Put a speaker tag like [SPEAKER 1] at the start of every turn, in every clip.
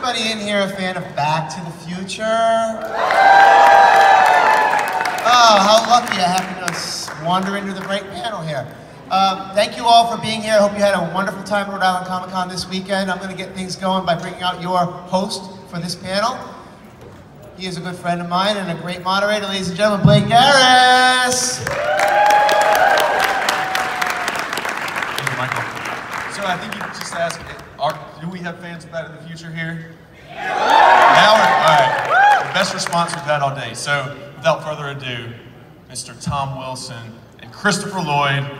[SPEAKER 1] anybody in here a fan of Back to the Future? Oh, how lucky I happen to wander into the break panel here. Thank you all for being here. I hope you had a wonderful time at Rhode Island Comic Con this weekend. I'm going to get things going by bringing out your host for this panel. He is a good friend of mine and a great moderator. Ladies and gentlemen, Blake Garris.
[SPEAKER 2] Thank you, Michael. So I think you just asked, do we have fans of Back to the Future here? Now, all right. The best response we've had all day. So without further ado, Mr. Tom Wilson and Christopher Lloyd.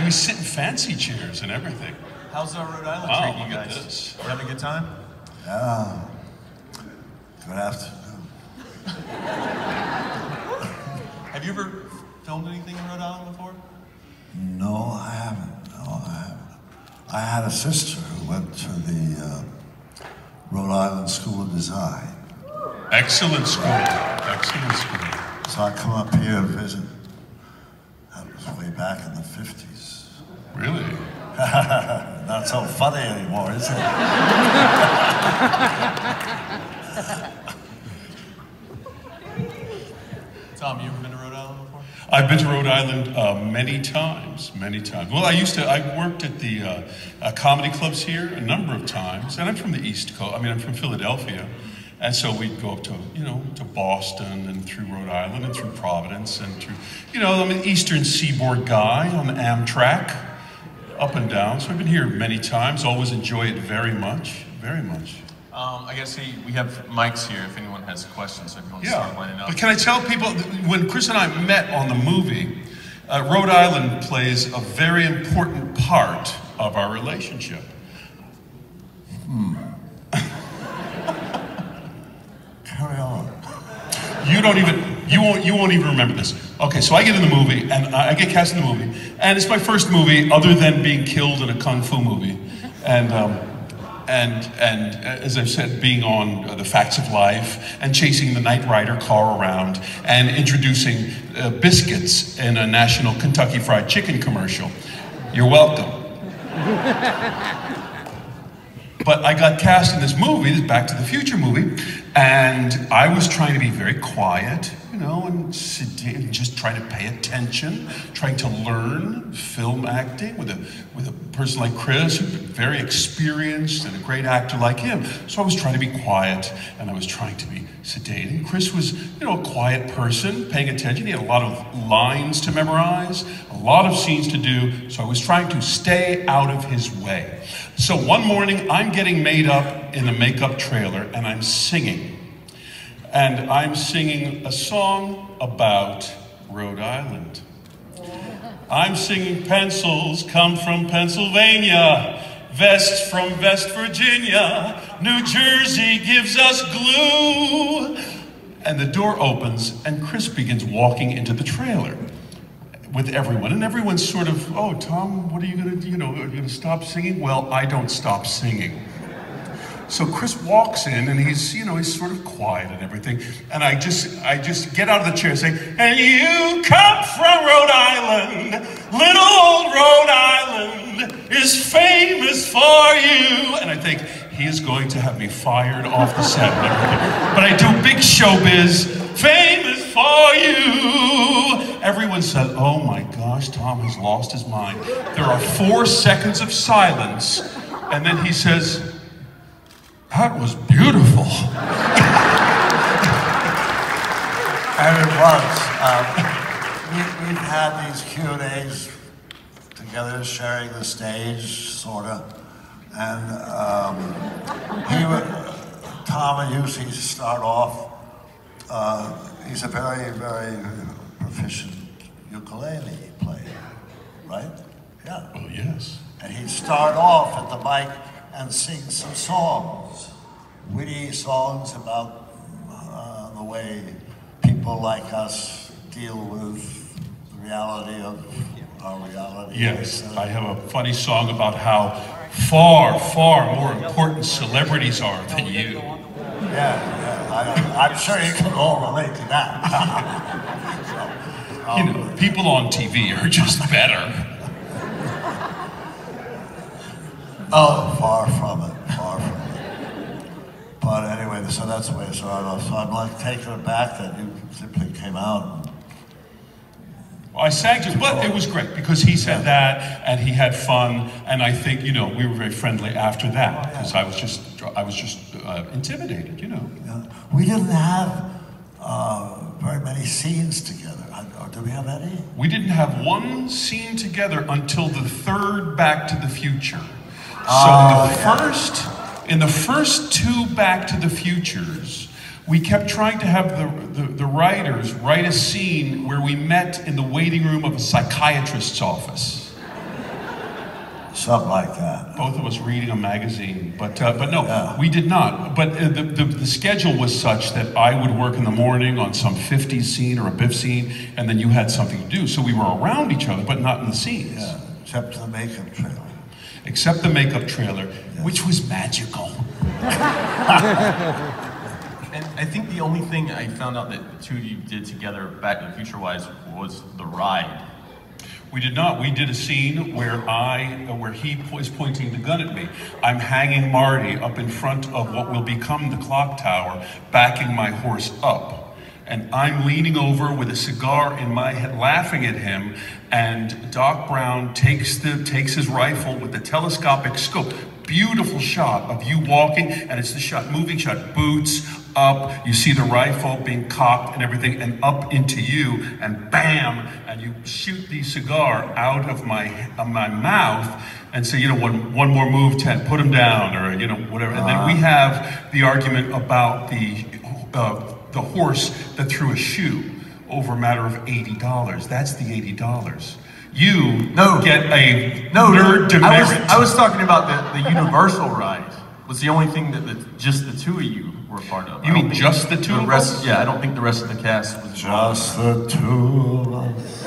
[SPEAKER 3] We sit in fancy chairs and everything.
[SPEAKER 2] How's Rhode Island treating you guys? You having a good time?
[SPEAKER 4] Yeah. Good afternoon.
[SPEAKER 2] Have you ever filmed anything in Rhode Island before?
[SPEAKER 4] No, I haven't. No, I haven't. I had a sister who went to the Rhode Island School of Design.
[SPEAKER 3] Excellent school. Excellent school.
[SPEAKER 4] So I come up here and visit. That was way back in the 50s.
[SPEAKER 3] Really?
[SPEAKER 4] Not so funny anymore, is it?
[SPEAKER 2] Tom, you ever been to Rhode Island before?
[SPEAKER 3] I've been to Rhode Island many times. Well, I worked at the comedy clubs here a number of times, and I'm from the East Coast. I mean, I'm from Philadelphia. And so we'd go up to, to Boston and through Rhode Island and through Providence and through, I'm an Eastern Seaboard guy on the Amtrak, up and down. So I've been here many times, always enjoy it very much, very much.
[SPEAKER 2] I guess we have mics here if anyone has questions, so if you want to start lining up.
[SPEAKER 3] But can I tell people, when Chris and I met on the movie, Rhode Island plays a very important part of our relationship.
[SPEAKER 4] Carry on.
[SPEAKER 3] You won't even remember this. Okay, so I get in the movie, and I get cast in the movie, and it's my first movie other than being killed in a kung fu movie, and as I've said, being on The Facts of Life, and chasing the Knight Rider car around, and introducing biscuits in a National Kentucky Fried Chicken commercial. You're welcome. But I got cast in this movie, this Back to the Future movie, and I was trying to be very quiet, and just trying to pay attention, trying to learn film acting with a person like Chris, who's very experienced, and a great actor like him. So I was trying to be quiet, and I was trying to be sedate. And Chris was, a quiet person, paying attention. He had a lot of lines to memorize, a lot of scenes to do, so I was trying to stay out of his way. So one morning, I'm getting made up in the makeup trailer, and I'm singing. And I'm singing a song about Rhode Island. I'm singing pencils come from Pennsylvania, vests from West Virginia, New Jersey gives us glue. And the door opens, and Chris begins walking into the trailer with everyone. And everyone's sort of, oh, Tom, what are you gonna do? Are you gonna stop singing? Well, I don't stop singing. So Chris walks in, and he's sort of quiet and everything. And I just get out of the chair and say, and you come from Rhode Island, little old Rhode Island is famous for you. And I think, he is going to have me fired off the set and everything. But I do big showbiz, famous for you. Everyone said, oh my gosh, Tom has lost his mind. There are 4 seconds of silence, and then he says, that was beautiful.
[SPEAKER 4] And it was. We've had these Q&As together, sharing the stage, sort of. And Tom and usually start off, he's a very, very proficient ukulele player, right? Yeah.
[SPEAKER 3] Oh, yes.
[SPEAKER 4] And he'd start off at the mic and sing some songs, witty songs about the way people like us deal with the reality of our reality.
[SPEAKER 3] Yes, I have a funny song about how far, far more important celebrities are than you.
[SPEAKER 4] Yeah, I'm sure you can all relate to that.
[SPEAKER 3] You know, people on TV are just better.
[SPEAKER 4] Oh, far from it, far from it. But anyway, so that's the way it started off. So I'm like taken aback that you simply came out.
[SPEAKER 3] I sang to him, but it was great because he said that and he had fun, and I think, you know, we were very friendly after that because I was just intimidated, you know.
[SPEAKER 4] Yeah. We didn't have very many scenes together. Or did we have any?
[SPEAKER 3] We didn't have one scene together until the third Back to the Future. In the first two Back to the Futures, we kept trying to have the writers write a scene where we met in the waiting room of a psychiatrist's office.
[SPEAKER 4] Something like that.
[SPEAKER 3] Both of us reading a magazine, but no, we did not. But the schedule was such that I would work in the morning on some 50s scene or a BIFF scene, and then you had something to do. So we were around each other, but not in the scenes.
[SPEAKER 4] Yeah, except the makeup trailer.
[SPEAKER 3] Except the makeup trailer, which was magical.
[SPEAKER 5] And I think the only thing I found out that the two of you did together, Back to the Future-wise, was the ride.
[SPEAKER 3] We did not. We did a scene where he was pointing the gun at me. I'm hanging Marty up in front of what will become the clock tower, backing my horse up. And I'm leaning over with a cigar in my head, laughing at him, and Doc Brown takes his rifle with the telescopic scope. Beautiful shot of you walking, and it's the shot, moving shot, boots up, you see the rifle being cocked and everything, and up into you, and bam, and you shoot the cigar out of my mouth, and say, you know, one more move, Ted, put him down, or, you know, whatever. And then we have the argument about the horse that threw a shoe over a matter of $80. That's the $80. You get a nerd demerit.
[SPEAKER 5] I was talking about the Universal ride. Was the only thing that just the two of you were a part of.
[SPEAKER 3] You mean just the two of us?
[SPEAKER 5] Yeah, I don't think the rest of the cast was
[SPEAKER 4] just the two of us.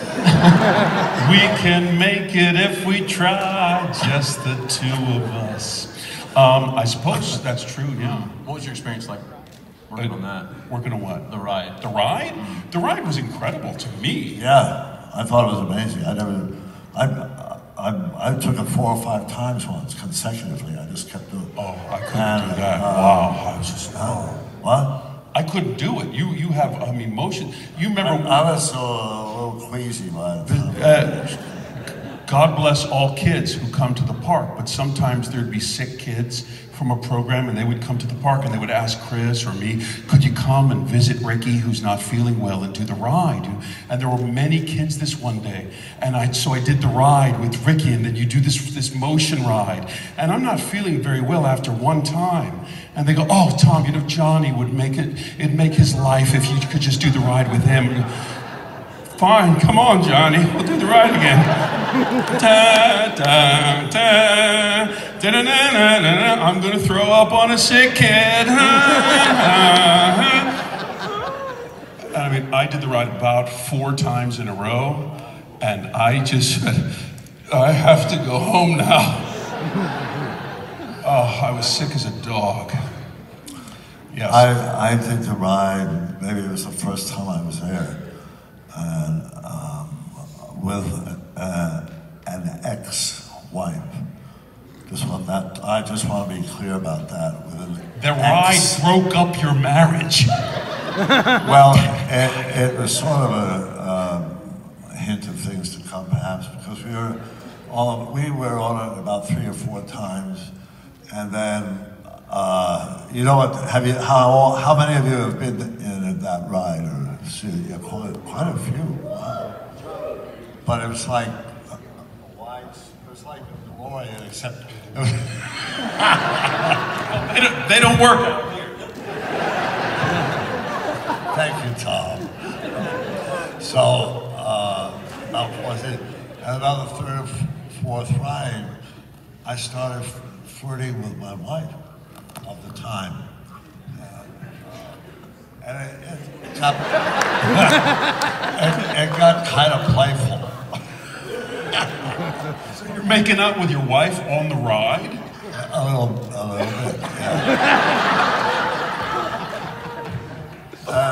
[SPEAKER 3] We can make it if we try, just the two of us. I suppose that's true, yeah.
[SPEAKER 5] What was your experience like working on that?
[SPEAKER 3] Working on what?
[SPEAKER 5] The ride.
[SPEAKER 3] The ride? Mm-hmm. The ride was incredible to me.
[SPEAKER 4] Yeah. I thought it was amazing. I took it 4 or 5 times once consecutively. I just kept doing it.
[SPEAKER 3] Oh, I couldn't do that. Wow. I was just,
[SPEAKER 4] what?
[SPEAKER 3] I couldn't do it. You have, I mean, motion. You remember?
[SPEAKER 4] I was a little queasy by the time.
[SPEAKER 3] God bless all kids who come to the park, but sometimes there'd be sick kids from a program and they would come to the park and they would ask Chris or me, could you come and visit Ricky who's not feeling well and do the ride? And there were many kids this one day. And so I did the ride with Ricky, and then you do this motion ride. And I'm not feeling very well after one time. And they go, oh, Tom, you know, Johnny it'd make his life if you could just do the ride with him. Fine, come on, Johnny, we'll do the ride again. Da, da, da, da, da, da, da, da. I'm gonna throw up on a sick kid. I mean, I did the ride about 4 times in a row, and I just said, I have to go home now. Oh, I was sick as a dog. Yes.
[SPEAKER 4] I did the ride, maybe it was the first time I was there, and with an ex-wife. I just want to be clear about that.
[SPEAKER 3] The ride broke up your marriage.
[SPEAKER 4] Well, it was sort of a hint of things to come, perhaps, because we were on it about 3 or 4 times, and then you know what? How many of you have been in that ride or seen it? Yeah, quite a few. Wow. But it was like a DeLorean, except
[SPEAKER 3] they don't work.
[SPEAKER 4] Thank you, Tom. So about 14. And about the third or fourth ride, I started flirting with my wife of the time. And it got kind of playful.
[SPEAKER 3] So you're making out with your wife on the ride?
[SPEAKER 4] A little bit, yeah.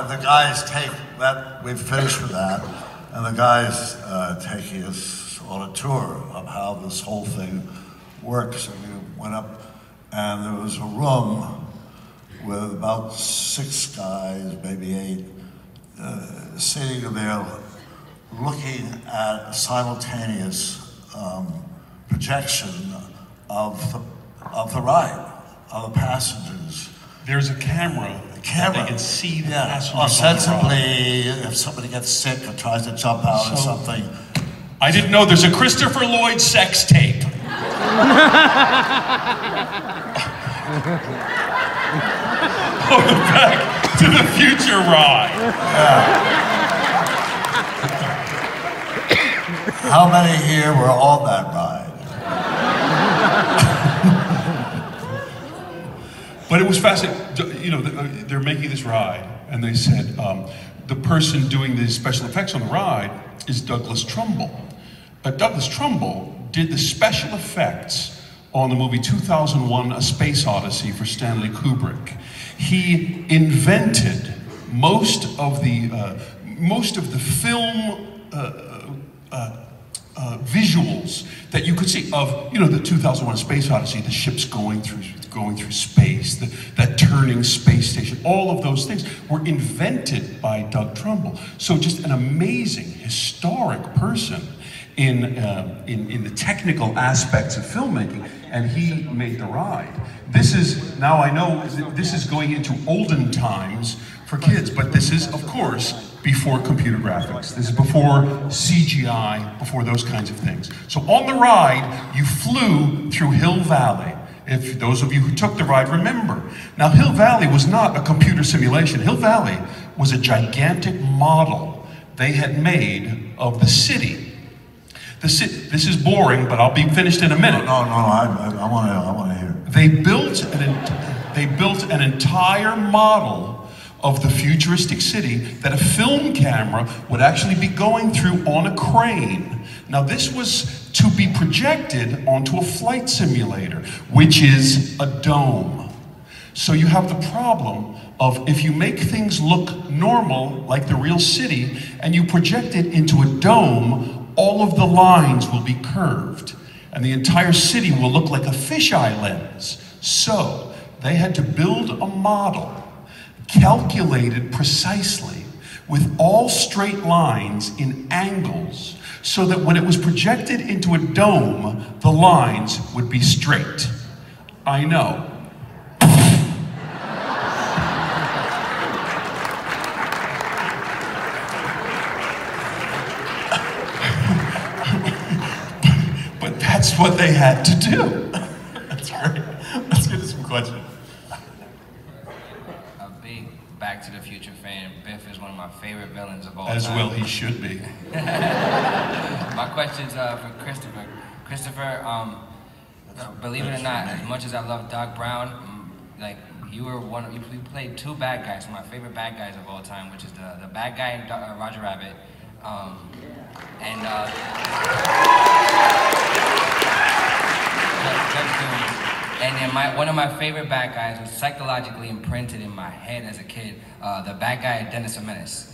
[SPEAKER 4] The guys take that, we've finished with that, and the guys taking us on a tour of how this whole thing works. And we went up, and there was a room with about 6 guys, maybe 8, sitting there looking at a simultaneous projection of the ride, of the passengers.
[SPEAKER 3] There's a camera that they can see the passengers.
[SPEAKER 4] Ostensibly, if somebody gets sick or tries to jump out or something.
[SPEAKER 3] I didn't know there's a Christopher Lloyd sex tape. Oh, the Back to the Future ride.
[SPEAKER 4] Yeah. How many here were on that ride?
[SPEAKER 3] But it was fascinating. You know, they're making this ride, and they said the person doing the special effects on the ride is Douglas Trumbull. But Douglas Trumbull did the special effects on the movie 2001: A Space Odyssey for Stanley Kubrick. He invented most of the film visuals that you could see of, you know, the 2001: A Space Odyssey, the ships going through space, that turning space station. All of those things were invented by Doug Trumbull. So just an amazing, historic person in the technical aspects of filmmaking, and he made the ride. This is, now I know this is going into olden times for kids, but this is, of course, before computer graphics. This is before CGI, before those kinds of things. So on the ride, you flew through Hill Valley. If those of you who took the ride remember. Now, Hill Valley was not a computer simulation. Hill Valley was a gigantic model they had made of the city. This is boring, but I'll be finished in a minute.
[SPEAKER 4] No, I want to hear.
[SPEAKER 3] They built an entire model of the futuristic city that a film camera would actually be going through on a crane. Now, this was to be projected onto a flight simulator, which is a dome. So you have the problem of, if you make things look normal, like the real city, and you project it into a dome, all of the lines will be curved, and the entire city will look like a fisheye lens. So they had to build a model calculated precisely with all straight lines in angles, so that when it was projected into a dome, the lines would be straight. I know. But that's what they had to do.
[SPEAKER 5] That's great. Let's get to some questions.
[SPEAKER 6] A big Back to the Future fan. Biff is one of my favorite villains of all time.
[SPEAKER 3] As well he should be.
[SPEAKER 6] My question's for Christopher. Christopher, believe it or not, as much as I love Doc Brown, like you played 2 bad guys, my favorite bad guys of all time, which is the bad guy in Roger Rabbit, and then one of my favorite bad guys was psychologically imprinted in my head as a kid, the bad guy Dennis the Menace.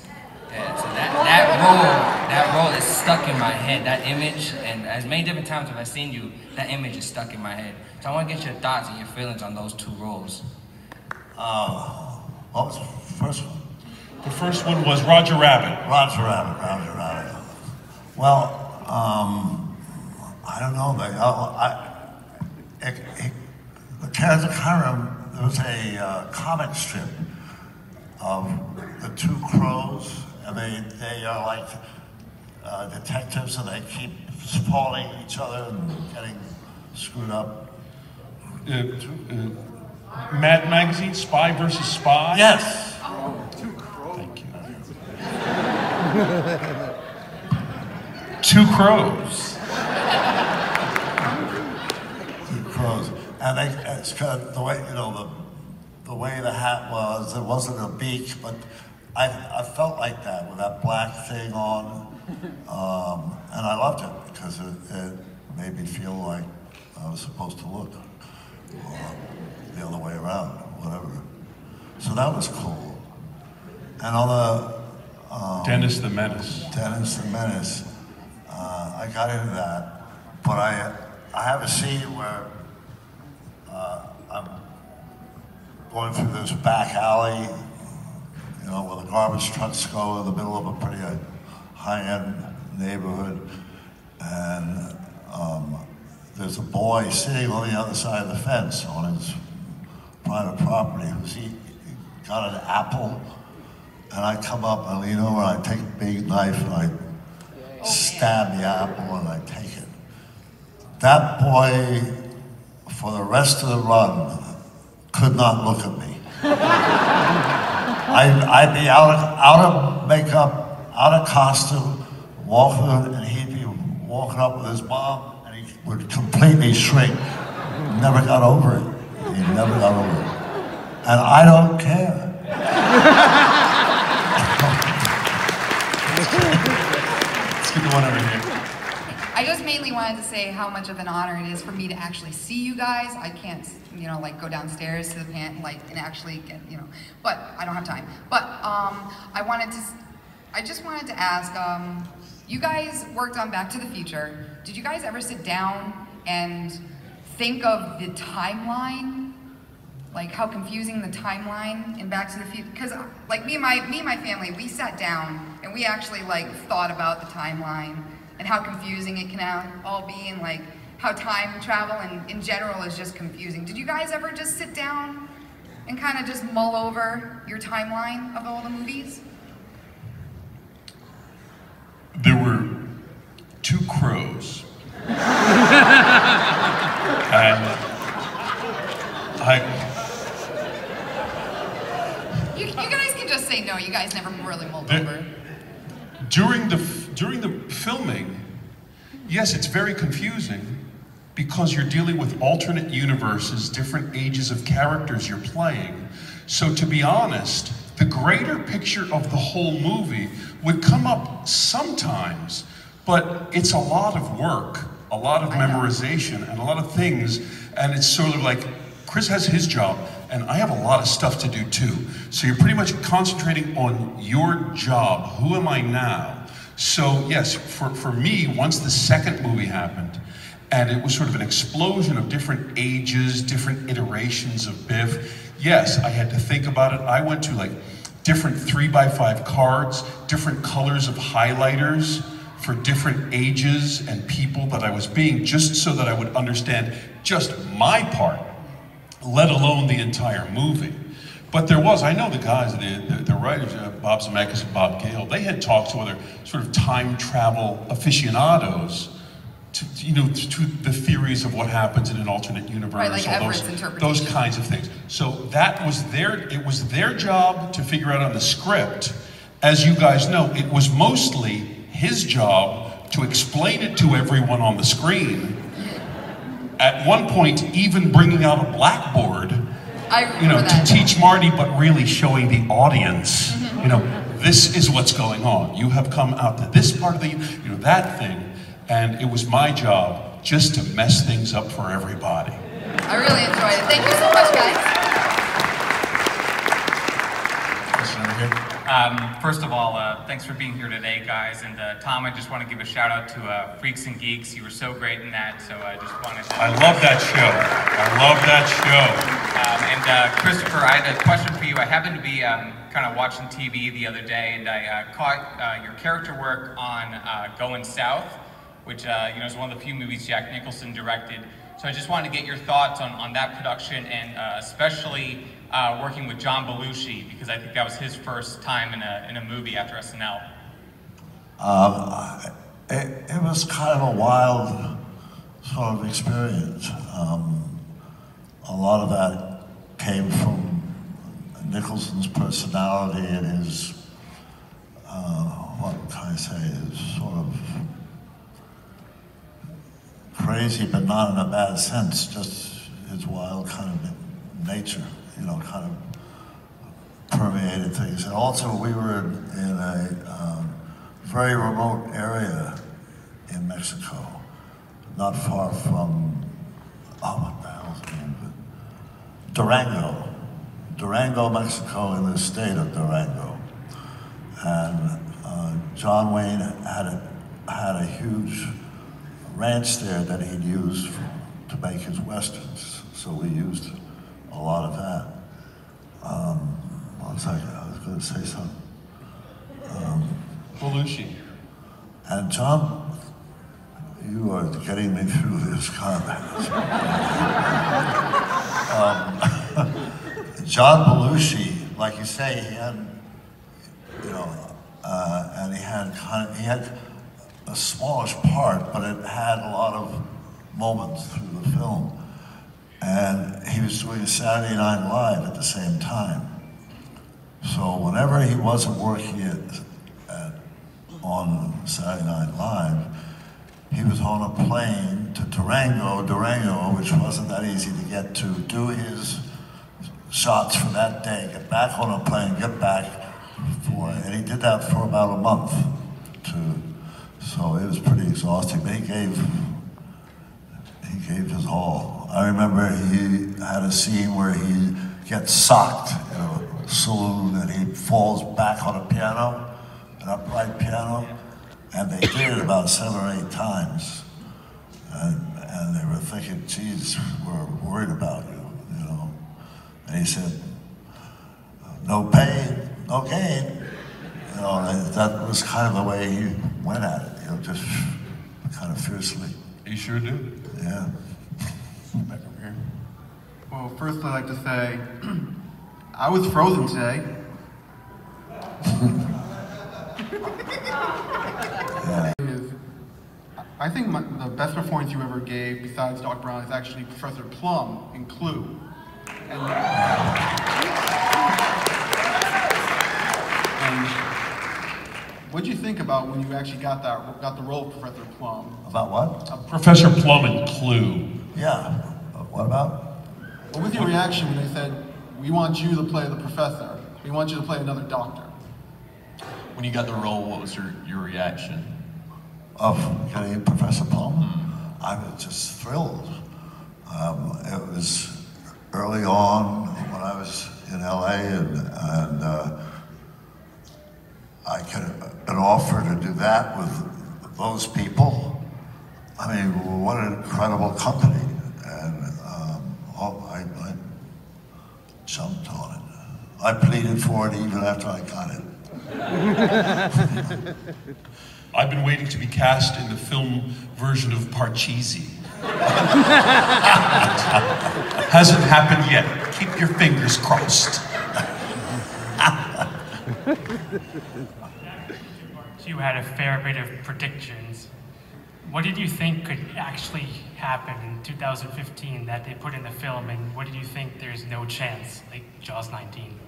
[SPEAKER 6] Yeah, so that role is stuck in my head, that image, and as many different times as I've seen you, that image is stuck in my head. So I want to get your thoughts and your feelings on those 2 roles.
[SPEAKER 4] What was the first one?
[SPEAKER 3] The first one was Roger Rabbit.
[SPEAKER 4] Roger Rabbit. Well, I don't know. The character there was a comic strip of the 2 crows, and they are like detectives, and they keep spoiling each other and getting screwed up.
[SPEAKER 3] Mad Magazine, Spy versus Spy?
[SPEAKER 4] Yes.
[SPEAKER 3] Thank you. 2 crows.
[SPEAKER 4] Two crows. And it's kind of the way, you know, the way the hat was, it wasn't a beak, but I felt like that with that black thing on. And I loved it because it made me feel like I was supposed to look. The other way around, whatever. So that was cool. And on the
[SPEAKER 3] Dennis the Menace.
[SPEAKER 4] Dennis the Menace, I got into that, but I have a scene where I'm going through this back alley, you know, where the garbage trucks go in the middle of a pretty high-end neighborhood, and there's a boy sitting on the other side of the fence on his private property who's got an apple, and I come up, I lean over, and I take a big knife, and I stab the apple, and I take it. That boy, for the rest of the run, could not look at me. I'd be out of makeup, out of costume, walking, and he'd be walking up with his mom, and he would completely shrink. Never got over it. He never got over it. And I don't care.
[SPEAKER 2] Let's get the one over here.
[SPEAKER 7] I just mainly wanted to say how much of an honor it is for me to actually see you guys. I can't, you know, like go downstairs to the and actually get, you know, but I don't have time. But I just wanted to ask, you guys worked on Back to the Future. Did you guys ever sit down and think of the timeline? Like how confusing the timeline in Back to the Future? Because like me and my family, we sat down and we actually like thought about the timeline and how confusing it can all be, and like how time travel and in general is just confusing. Did you guys ever just sit down and kind of just mull over your timeline of all the movies?
[SPEAKER 3] There were two crows. And
[SPEAKER 7] You guys can just say no. You guys never really mulled over.
[SPEAKER 3] During the filming, yes, it's very confusing because you're dealing with alternate universes, different ages of characters you're playing. So to be honest, the greater picture of the whole movie would come up sometimes, but it's a lot of work, a lot of memorization, and a lot of things, and it's sort of like, Chris has his job, and I have a lot of stuff to do too. So you're pretty much concentrating on your job. Who am I now? So yes, for me, once the second movie happened, and it was sort of an explosion of different ages, different iterations of BIFF, yes, I had to think about it. I went to like different 3x5 cards, different colors of highlighters for different ages and people that I was being, just so that I would understand just my part, let alone the entire movie. But there was, I know the guys, the writers, Bob Zemeckis and Bob Gale, they had talked to other sort of time travel aficionados to the theories of what happens in an alternate universe,
[SPEAKER 7] right, like
[SPEAKER 3] those kinds of things. So that was it was their job to figure out on the script. As you guys know, it was mostly his job to explain it to everyone on the screen. At one point, even bringing out a blackboard, to teach Marty, but really showing the audience, this is what's going on. You have come out to this part of the, that thing, and it was my job just to mess things up for everybody.
[SPEAKER 7] I really enjoyed it. Thank you so much, guys.
[SPEAKER 2] Question over here.
[SPEAKER 8] First of all, thanks for being here today, guys. And Tom, I just want to give a shout out to Freaks and Geeks. You were so great in that, so I just wanted to...
[SPEAKER 3] I love that show. I love that show.
[SPEAKER 8] And Christopher, I had a question for you. I happened to be kind of watching TV the other day, and I caught your character work on Going South, which is one of the few movies Jack Nicholson directed. So I just wanted to get your thoughts on that production, and especially working with John Belushi, because I think that was his first time in a movie after SNL.
[SPEAKER 4] It was kind of a wild sort of experience. A lot of that came from Nicholson's personality and his, what can I say, his sort of crazy, but not in a bad sense, just his wild kind of nature, you know, kind of permeated things. And also we were in a very remote area in Mexico, not far from, oh, what the hell's the name of it? Durango, Mexico, in the state of Durango. And John Wayne had a huge ranch there that he'd used to make his westerns. So we used a lot of that. What was I was going to say something.
[SPEAKER 3] Belushi.
[SPEAKER 4] And John, you are getting me through this comment. John Belushi, like you say, he had, you know, and he had a smallish part, but it had a lot of moments through the film. And he was doing Saturday Night Live at the same time. So whenever he wasn't working on Saturday Night Live, he was on a plane to Durango, which wasn't that easy to get to, do his shots for that day, get back on a plane, get back and he did that for about a month. So it was pretty exhausting, but he gave his all. I remember he had a scene where he gets socked in a saloon and he falls back on a piano, an upright piano, and they did it about 7 or 8 times. And they were thinking, geez, we're worried about you, you know. And he said, no pain, no gain. You know, and that was kind of the way he went at it, you know, just kind of fiercely.
[SPEAKER 3] You sure do.
[SPEAKER 4] Yeah.
[SPEAKER 3] Back over here.
[SPEAKER 9] Well, first I'd like to say, I was frozen today.
[SPEAKER 4] Yeah.
[SPEAKER 9] I think the best performance you ever gave, besides Doc Brown, is actually Professor Plum in Clue. And what did you think about when you actually got the role of Professor Plum?
[SPEAKER 4] About what?
[SPEAKER 3] Professor Plum and Clue.
[SPEAKER 4] Yeah. What about?
[SPEAKER 9] What was your reaction when they said, we want you to play the professor, we want you to play another doctor?
[SPEAKER 5] When you got the role, what was your reaction?
[SPEAKER 4] Of getting Professor Plum? I was just thrilled. It was early on when I was in LA, and I got an offer to do that with those people. I mean, what an incredible company. And I jumped on it. I pleaded for it even after I got it.
[SPEAKER 3] I've been waiting to be cast in the film version of Parcheesi. Hasn't happened yet. Keep your fingers crossed.
[SPEAKER 10] You had a fair bit of predictions. What did you think could actually happen in 2015 that they put in the film, and what did you think there's no chance, like Jaws 19?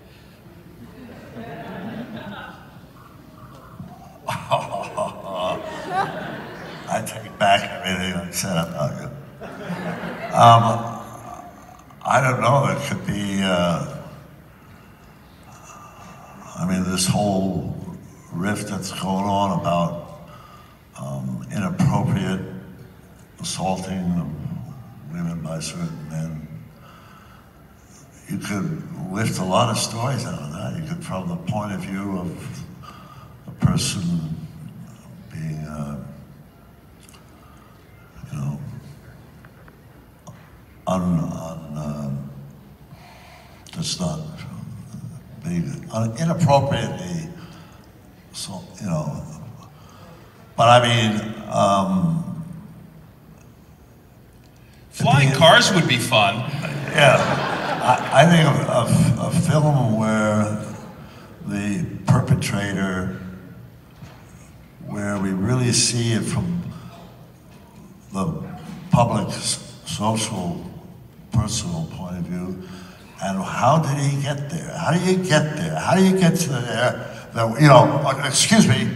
[SPEAKER 4] I take back everything I said about you. I don't know, it could be, I mean, this whole rift that's going on about inappropriate assaulting of women by certain men. You could lift a lot of stories out of that. You could, from the point of view of the person being, you know, just not being inappropriately, so, you know. But I mean,
[SPEAKER 3] flying cars would be fun.
[SPEAKER 4] Yeah, I think of a film where the perpetrator, where we really see it from the public, social, personal point of view, and how did he get there? How do you get there? How do you get to there? That, you know, excuse me,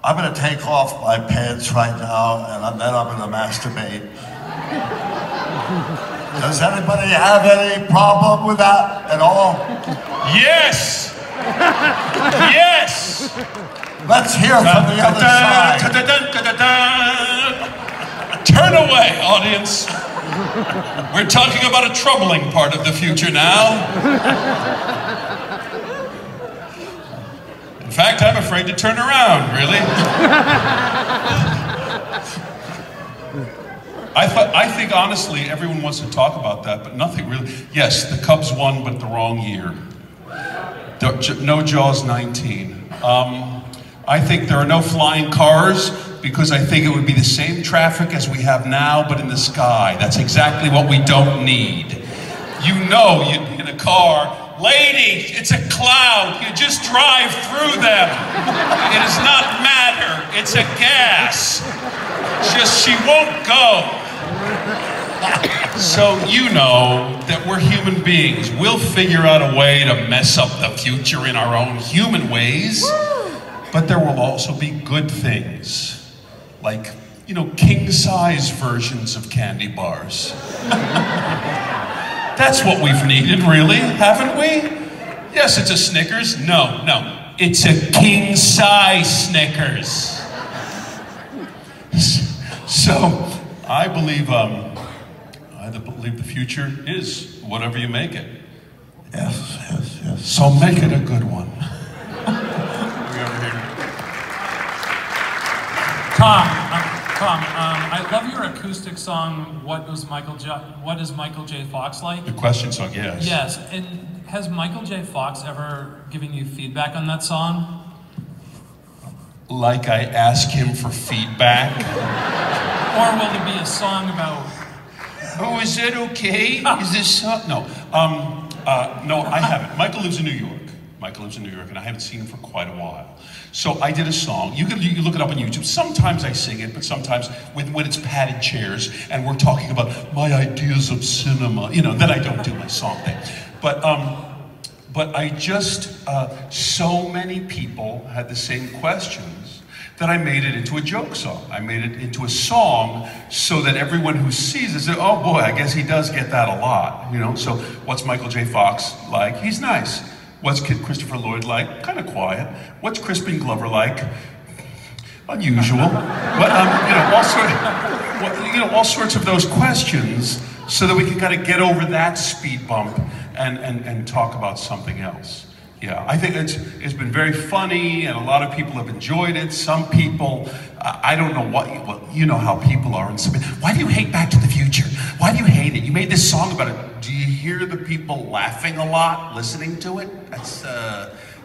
[SPEAKER 4] I'm going to take off my pants right now, and then I'm going to masturbate. Does anybody have any problem with that at all?
[SPEAKER 3] Yes! Yes!
[SPEAKER 4] Let's hear from the other side.
[SPEAKER 3] Turn away, audience. We're talking about a troubling part of the future now. In fact, I'm afraid to turn around, really. I think, honestly, everyone wants to talk about that, but nothing really. Yes, the Cubs won, but the wrong year. No Jaws 19. I think there are no flying cars because I think it would be the same traffic as we have now, but in the sky. That's exactly what we don't need. You know you'd be in a car. Lady, it's a cloud. You just drive through them. It does not matter. It's a gas. Just she won't go. So you know that we're human beings. We'll figure out a way to mess up the future in our own human ways. But there will also be good things, like, you know, king-size versions of candy bars. That's what we've needed, really, haven't we? Yes, it's a Snickers. No, it's a king-size Snickers. So, I believe the future is whatever you make it.
[SPEAKER 4] Yes.
[SPEAKER 3] So make it a good one.
[SPEAKER 11] Tom, I love your acoustic song, What is Michael J. Fox Like?
[SPEAKER 3] The question song, yes.
[SPEAKER 11] Yes, and has Michael J. Fox ever given you feedback on that song?
[SPEAKER 3] Like I ask him for feedback?
[SPEAKER 11] Or will there be a song about...
[SPEAKER 3] Oh, is that okay? Is this song? No. No, I haven't. Michael lives in New York. And I haven't seen him for quite a while. So I did a song. You can look it up on YouTube. Sometimes I sing it, but sometimes when it's padded chairs and we're talking about my ideas of cinema, you know, then I don't do my song thing. But I just, so many people had the same questions that I made it into a joke song. I made it into a song so that everyone who sees it says, oh boy, I guess he does get that a lot, you know? So what's Michael J. Fox like? He's nice. What's Christopher Lloyd like? Kind of quiet. What's Crispin Glover like? Unusual. But all sorts of those questions, so that we can kind of get over that speed bump and talk about something else. Yeah, I think it's been very funny, and a lot of people have enjoyed it. Some people, I don't know what, well, you know how people are. Why do you hate Back to the Future? Why do you hate it? You made this song about it. Do you hear the people laughing a lot, listening to it?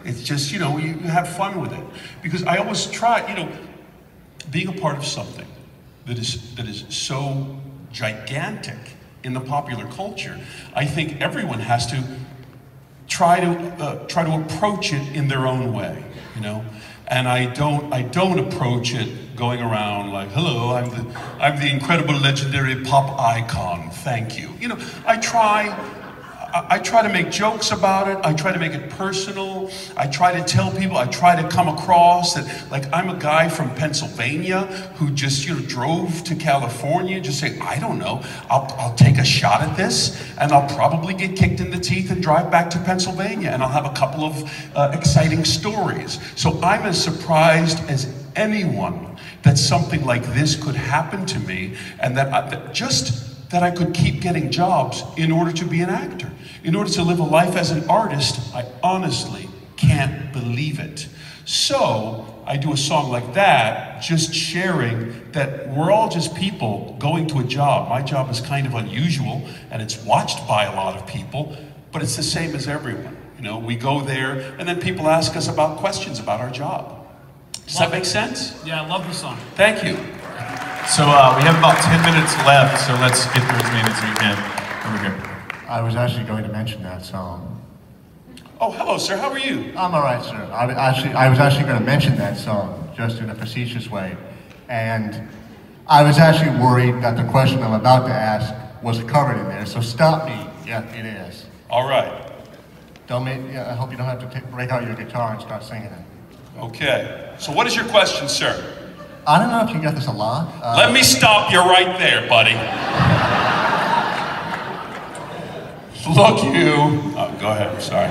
[SPEAKER 3] It's just, you know, you have fun with it. Because I always try, you know, being a part of something that is so gigantic in the popular culture, I think everyone has to try to approach it in their own way, you know. And I don't approach it going around like, hello, I'm the incredible legendary pop icon, thank you. You know, I try to make jokes about it. I try to make it personal. I try to tell people, I try to come across that, like, I'm a guy from Pennsylvania who just, you know, drove to California, just say, I don't know, I'll take a shot at this, and I'll probably get kicked in the teeth and drive back to Pennsylvania, and I'll have a couple of exciting stories. So I'm as surprised as anyone that something like this could happen to me, and that I could keep getting jobs in order to be an actor. In order to live a life as an artist, I honestly can't believe it. So I do a song like that, just sharing that we're all just people going to a job. My job is kind of unusual, and it's watched by a lot of people, but it's the same as everyone. You know, we go there, and then people ask us about questions about our job. Does that make sense?
[SPEAKER 11] Yeah, I love the song.
[SPEAKER 3] Thank you.
[SPEAKER 5] So we have about 10 minutes left, so let's get through as many as we can. Over here.
[SPEAKER 12] I was actually going to mention that song.
[SPEAKER 3] Oh, hello, sir. How are you?
[SPEAKER 12] I'm all right, sir. I was actually going to mention that song, just in a facetious way. And I was actually worried that the question I'm about to ask was covered in there, so stop me. Yeah, it is.
[SPEAKER 3] All right.
[SPEAKER 12] I hope you don't have to break out your guitar and start singing it.
[SPEAKER 3] Okay. So what is your question, sir?
[SPEAKER 12] I don't know if you get this a lot.
[SPEAKER 3] Let me stop you right there, buddy. Look, you. Oh, go ahead. I'm sorry.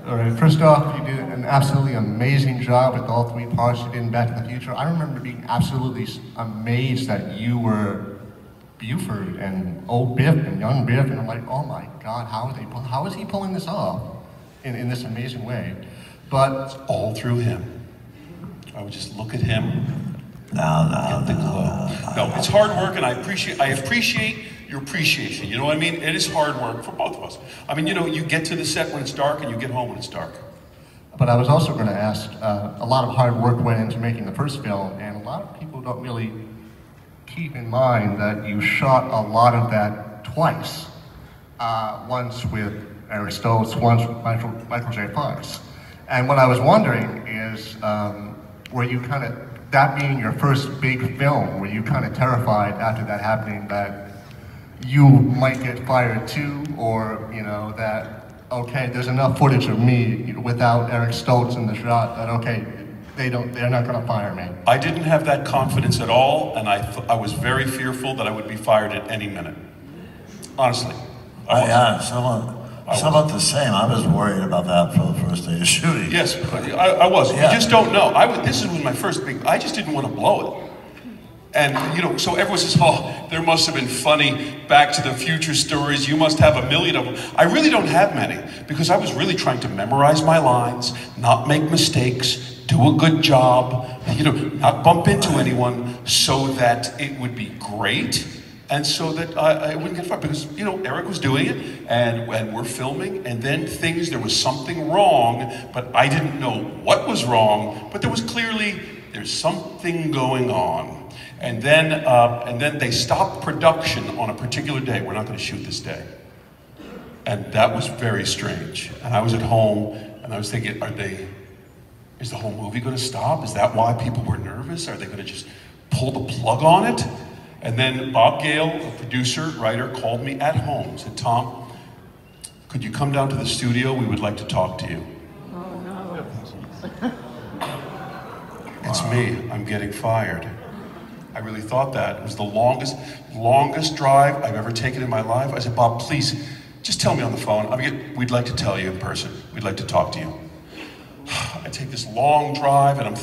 [SPEAKER 12] All right. First off, you did an absolutely amazing job with all 3 parts you did in Back to the Future. I remember being absolutely amazed that you were Buford and old Biff and young Biff, and I'm like, oh my God, how is he pulling this off in this amazing way? But
[SPEAKER 3] it's all through him. I would just look at him.
[SPEAKER 4] No,
[SPEAKER 3] it's hard work, and I appreciate your appreciation. You know what I mean? It is hard work for both of us. I mean, you know, you get to the set when it's dark, and you get home when it's dark.
[SPEAKER 12] But I was also going to ask, a lot of hard work went into making the first film, and a lot of people don't really keep in mind that you shot a lot of that twice. Once with Eric Stoltz, once with Michael J. Fox. And what I was wondering is, were you kind of, that being your first big film, were you kind of terrified after that happening that you might get fired too, or, you know, that, okay, there's enough footage of me without Eric Stoltz in the shot that, okay, they're not going to fire me?
[SPEAKER 3] I didn't have that confidence at all, and I was very fearful that I would be fired at any minute. Honestly.
[SPEAKER 4] Yeah, somewhat the same. I was worried about that for the first day of shooting.
[SPEAKER 3] Yes, I was. Yeah. You just don't know. This was my first big, I just didn't want to blow it. And, you know, so everyone says, oh, there must have been funny Back to the Future stories. You must have a million of them. I really don't have many, because I was really trying to memorize my lines, not make mistakes, do a good job, you know, not bump into anyone, so that it would be great, and so that I wouldn't get fired. Because, you know, Eric was doing it, and we're filming, and then there was something wrong, but I didn't know what was wrong, but there was clearly, there's something going on. And then they stopped production on a particular day. We're not going to shoot this day. And that was very strange. And I was at home, and I was thinking, is the whole movie going to stop? Is that why people were nervous? Are they going to just pull the plug on it? And then Bob Gale, a producer, writer, called me at home and said, Tom, could you come down to the studio? We would like to talk to you.
[SPEAKER 13] Oh, no.
[SPEAKER 3] It's me. I'm getting fired. I really thought that. It was the longest drive I've ever taken in my life. I said, Bob, please, just tell me on the phone. We'd like to tell you in person. We'd like to talk to you. I take this long drive, and I'm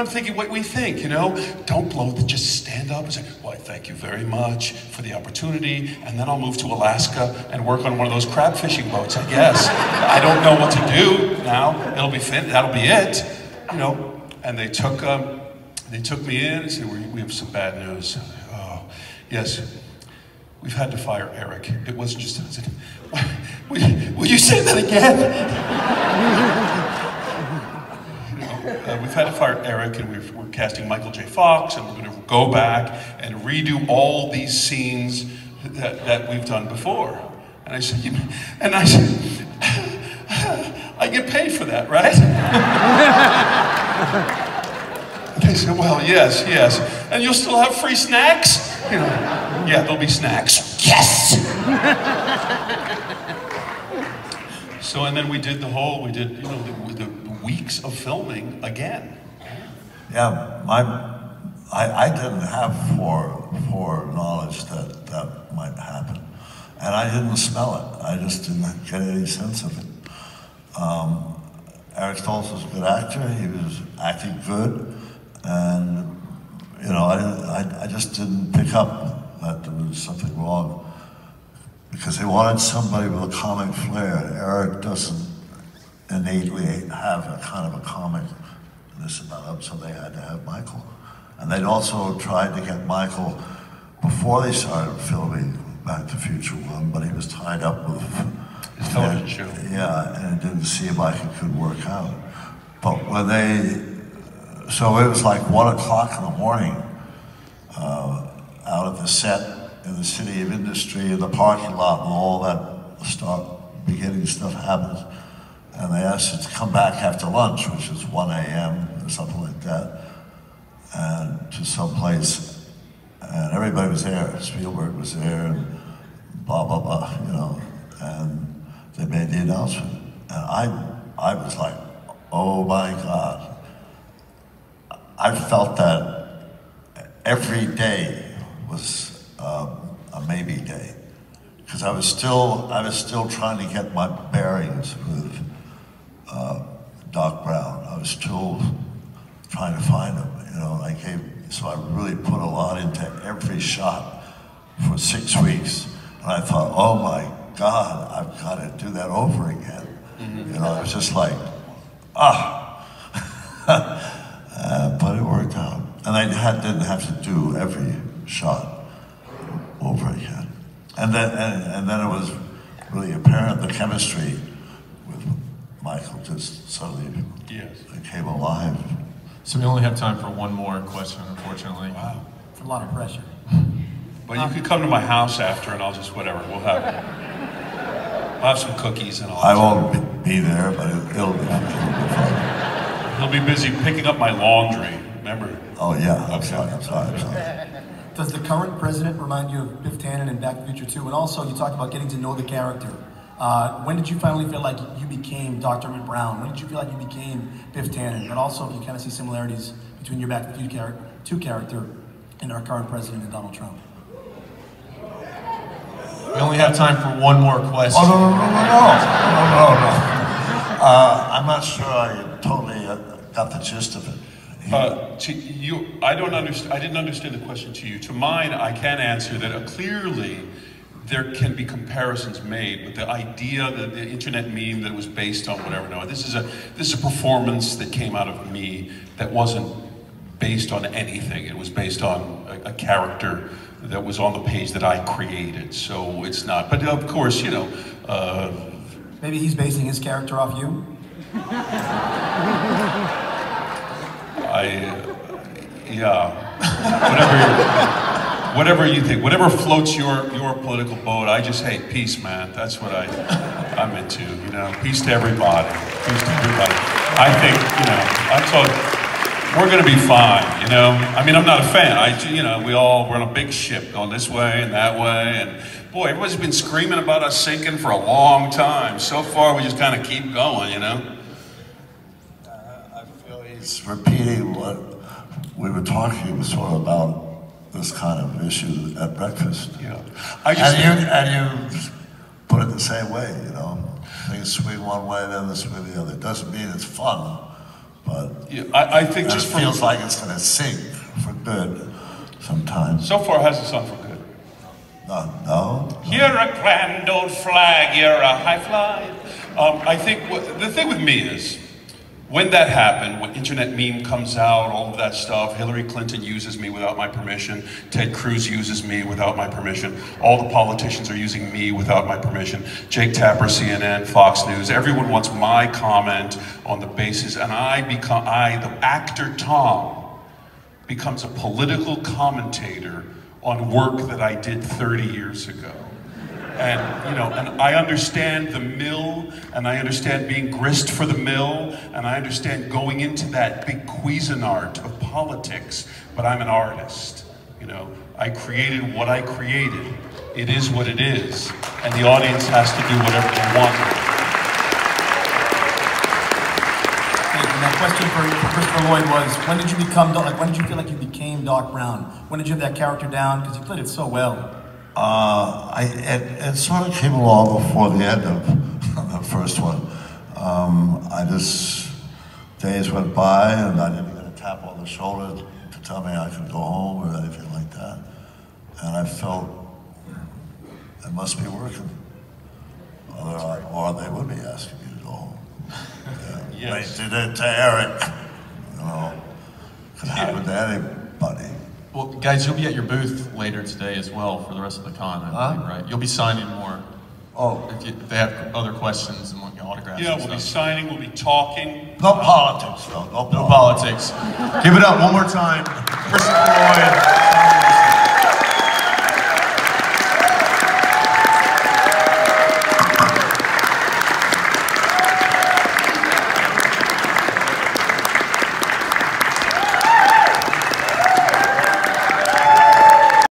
[SPEAKER 3] thinking what we think, you know? Don't blow it, just stand up and say, well, I thank you very much for the opportunity, and then I'll move to Alaska and work on one of those crab fishing boats, I guess. I don't know what to do now. That'll be it, you know? And they took me in and said, we have some bad news. Oh, yes, we've had to fire Eric. It wasn't just, I said, will you say that again? We've had to fire Eric, and we're casting Michael J. Fox, and we're going to go back and redo all these scenes that we've done before. And I said, I get paid for that, right? They said, well, yes. And you'll still have free snacks? You know, yeah, there'll be snacks. Yes! So, and then we did, you know, the weeks of filming again.
[SPEAKER 4] Yeah, I didn't have foreknowledge that might happen. And I didn't smell it. I just didn't get any sense of it. Eric Stoltz was a good actor. He was acting good. And, you know, I just didn't pick up that there was something wrong, because they wanted somebody with a comic flair. Eric doesn't innately have a kind of a comicness about him, so they had to have Michael. And they'd also tried to get Michael before they started filming Back to the Future 1, but he was tied up with
[SPEAKER 3] his television show.
[SPEAKER 4] Yeah, and it didn't seem like it could work out. But when so it was like 1 o'clock in the morning, out at the set in the City of Industry, in the parking lot, and all that beginning stuff happens. And they asked us to come back after lunch, which is 1 a.m. or something like that, and to some place. And everybody was there. Spielberg was there, and blah, blah, blah, you know. And they made the announcement. And I was like, oh my God. I felt that every day was a maybe day, because I was still trying to get my bearings with Doc Brown. I was still trying to find him, you know. So I really put a lot into every shot for 6 weeks, and I thought, oh my God, I've got to do that over again. Mm-hmm. You know, it was just like, but it worked out. And I didn't have to do every shot over again. And then it was really apparent, the chemistry with Michael just suddenly came alive.
[SPEAKER 5] So we only have time for one more question, unfortunately.
[SPEAKER 13] Wow. It's a lot of pressure.
[SPEAKER 3] Well, you could come to my house after and I'll just, whatever, we'll have some cookies and all.
[SPEAKER 4] I won't be there, but it'll be fun.
[SPEAKER 3] He'll be busy picking up my laundry, remember?
[SPEAKER 4] Oh yeah, I'm sorry.
[SPEAKER 13] Does the current president remind you of Biff Tannen in Back to the Future 2? And also, you talked about getting to know the character. When did you finally feel like you became Dr. Brown? When did you feel like you became Biff Tannen? But also, if you kind of see similarities between your Back to the Future 2 character and our current president, Donald Trump.
[SPEAKER 5] We only have time for one more question.
[SPEAKER 4] Oh, no. I'm not sure I totally got the gist of it.
[SPEAKER 3] To you, I didn't understand the question to you. To mine, I can answer that clearly there can be comparisons made, but the idea that the internet meme that it was based on whatever, no, this is a performance that came out of me that wasn't based on anything. It was based on a character that was on the page that I created, so it's not, but of course, you know.
[SPEAKER 13] Maybe he's basing his character off you?
[SPEAKER 3] Whatever you think, whatever floats your political boat. I just hate peace, man. That's what I'm into, you know. Peace to everybody. Peace to everybody. I think, you know, we're gonna be fine, you know. I mean, I'm not a fan. We're on a big ship going this way and that way, and boy, everybody's been screaming about us sinking for a long time. So far, we just kind of keep going, you know.
[SPEAKER 4] I feel he's repeating what we were talking sort of about, this kind of issue at breakfast.
[SPEAKER 3] Yeah.
[SPEAKER 4] And you put it the same way, you know. Things swing one way, then they swing the other. It doesn't mean it's fun, but
[SPEAKER 3] yeah, I think just
[SPEAKER 4] it feels like it's going to sing for good sometimes.
[SPEAKER 3] So far, has it sung for good?
[SPEAKER 4] No.
[SPEAKER 3] You're a grand old flag, you're a high fly. I think the thing with me is, when that happened, when internet meme comes out, all of that stuff, Hillary Clinton uses me without my permission, Ted Cruz uses me without my permission, all the politicians are using me without my permission, Jake Tapper, CNN, Fox News, everyone wants my comment on the basis, and the actor Tom, becomes a political commentator on work that I did 30 years ago. And, you know, and I understand the mill, and I understand being grist for the mill, and I understand going into that big Cuisinart of politics, but I'm an artist, you know. I created what I created. It is what it is, and the audience has to do whatever they want.
[SPEAKER 13] And that question for Christopher Lloyd was, when did you when did you feel like you became Doc Brown? When did you have that character down? Because you played it so well.
[SPEAKER 4] It sort of came along before the end of the first one. Days went by and I didn't get a tap on the shoulder to tell me I could go home or anything like that. And I felt it must be working. Or they would be asking me to go home. Yeah. Yes. They did it to Eric. You know, could happen to anybody.
[SPEAKER 5] Well, guys, you'll be at your booth later today as well for the rest of the con, I believe, right? You'll be signing more.
[SPEAKER 4] Oh.
[SPEAKER 5] If they have other questions and want your autographs.
[SPEAKER 3] Yeah, we'll be signing, we'll be talking.
[SPEAKER 4] No politics, though.
[SPEAKER 5] No politics. Give it up one more time. Christopher Lloyd.